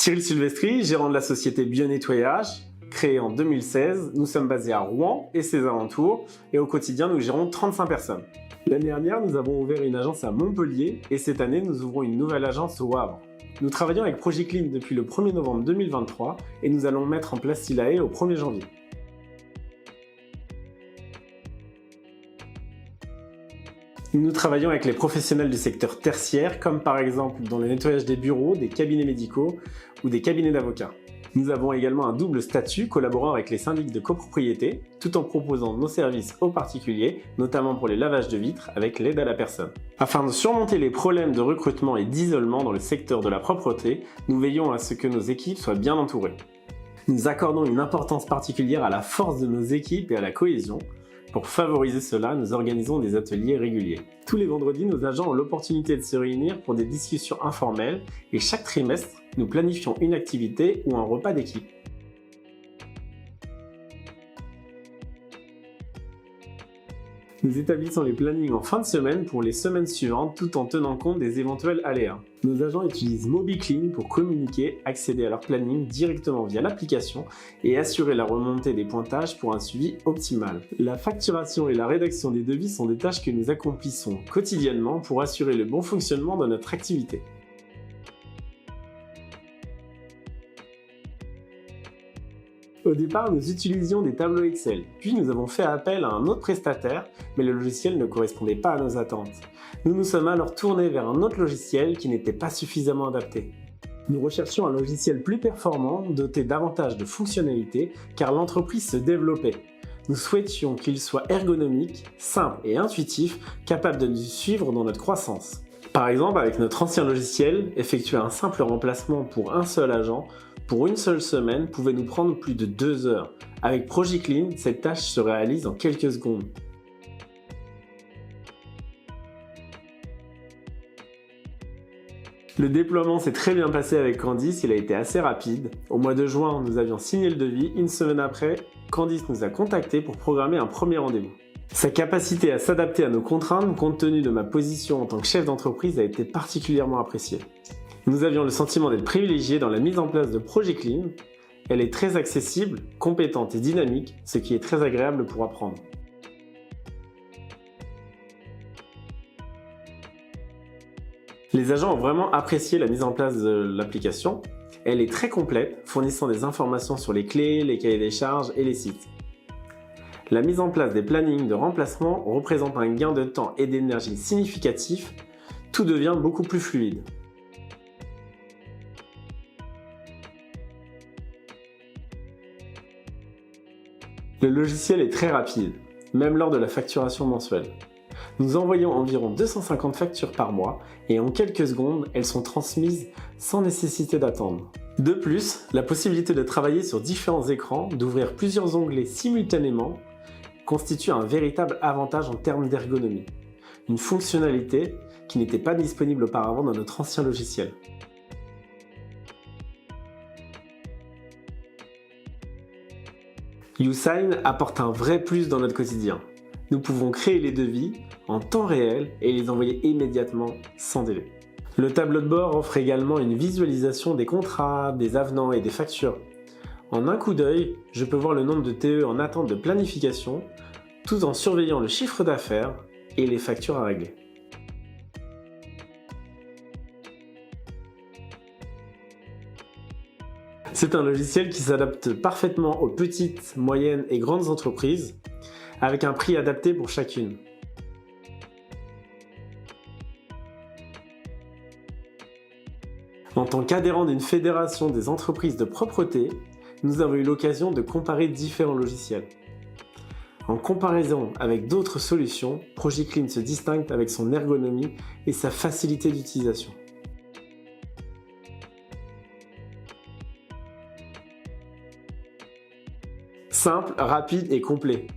Cyril Silvestri, gérant de la société Bio-Nettoyage, créée en 2016. Nous sommes basés à Rouen et ses alentours et au quotidien, nous gérons 35 personnes. L'année dernière, nous avons ouvert une agence à Montpellier et cette année, nous ouvrons une nouvelle agence au Havre. Nous travaillons avec Projeclean depuis le 1er novembre 2023 et nous allons mettre en place Silae au 1er janvier. Nous travaillons avec les professionnels du secteur tertiaire, comme par exemple dans le nettoyage des bureaux, des cabinets médicaux ou des cabinets d'avocats. Nous avons également un double statut, collaborant avec les syndics de copropriété, tout en proposant nos services aux particuliers, notamment pour les lavages de vitres avec l'aide à la personne. Afin de surmonter les problèmes de recrutement et d'isolement dans le secteur de la propreté, nous veillons à ce que nos équipes soient bien entourées. Nous accordons une importance particulière à la force de nos équipes et à la cohésion. Pour favoriser cela, nous organisons des ateliers réguliers. Tous les vendredis, nos agents ont l'opportunité de se réunir pour des discussions informelles et chaque trimestre, nous planifions une activité ou un repas d'équipe. Nous établissons les plannings en fin de semaine pour les semaines suivantes tout en tenant compte des éventuels aléas. Nos agents utilisent MobiClean pour communiquer, accéder à leur planning directement via l'application et assurer la remontée des pointages pour un suivi optimal. La facturation et la rédaction des devis sont des tâches que nous accomplissons quotidiennement pour assurer le bon fonctionnement de notre activité. Au départ, nous utilisions des tableaux Excel, puis nous avons fait appel à un autre prestataire, mais le logiciel ne correspondait pas à nos attentes. Nous nous sommes alors tournés vers un autre logiciel qui n'était pas suffisamment adapté. Nous recherchions un logiciel plus performant, doté davantage de fonctionnalités, car l'entreprise se développait. Nous souhaitions qu'il soit ergonomique, simple et intuitif, capable de nous suivre dans notre croissance. Par exemple, avec notre ancien logiciel, effectuer un simple remplacement pour un seul agent, pour une seule semaine, pouvait nous prendre plus de 2 heures. Avec Projeclean, cette tâche se réalise en quelques secondes. Le déploiement s'est très bien passé avec Candice, il a été assez rapide. Au mois de juin, nous avions signé le devis. Une semaine après, Candice nous a contactés pour programmer un premier rendez-vous. Sa capacité à s'adapter à nos contraintes, compte tenu de ma position en tant que chef d'entreprise, a été particulièrement appréciée. Nous avions le sentiment d'être privilégiés dans la mise en place de Projeclean. Elle est très accessible, compétente et dynamique, ce qui est très agréable pour apprendre. Les agents ont vraiment apprécié la mise en place de l'application. Elle est très complète, fournissant des informations sur les clés, les cahiers des charges et les sites. La mise en place des plannings de remplacement représente un gain de temps et d'énergie significatif. Tout devient beaucoup plus fluide. Le logiciel est très rapide, même lors de la facturation mensuelle. Nous envoyons environ 250 factures par mois et en quelques secondes, elles sont transmises sans nécessité d'attendre. De plus, la possibilité de travailler sur différents écrans, d'ouvrir plusieurs onglets simultanément, constitue un véritable avantage en termes d'ergonomie. Une fonctionnalité qui n'était pas disponible auparavant dans notre ancien logiciel. YouSign apporte un vrai plus dans notre quotidien. Nous pouvons créer les devis en temps réel et les envoyer immédiatement sans délai. Le tableau de bord offre également une visualisation des contrats, des avenants et des factures. En un coup d'œil, je peux voir le nombre de TE en attente de planification, tout en surveillant le chiffre d'affaires et les factures à régler. C'est un logiciel qui s'adapte parfaitement aux petites, moyennes et grandes entreprises, avec un prix adapté pour chacune. En tant qu'adhérent d'une fédération des entreprises de propreté, nous avons eu l'occasion de comparer différents logiciels. En comparaison avec d'autres solutions, Projeclean se distingue avec son ergonomie et sa facilité d'utilisation. Simple, rapide et complet.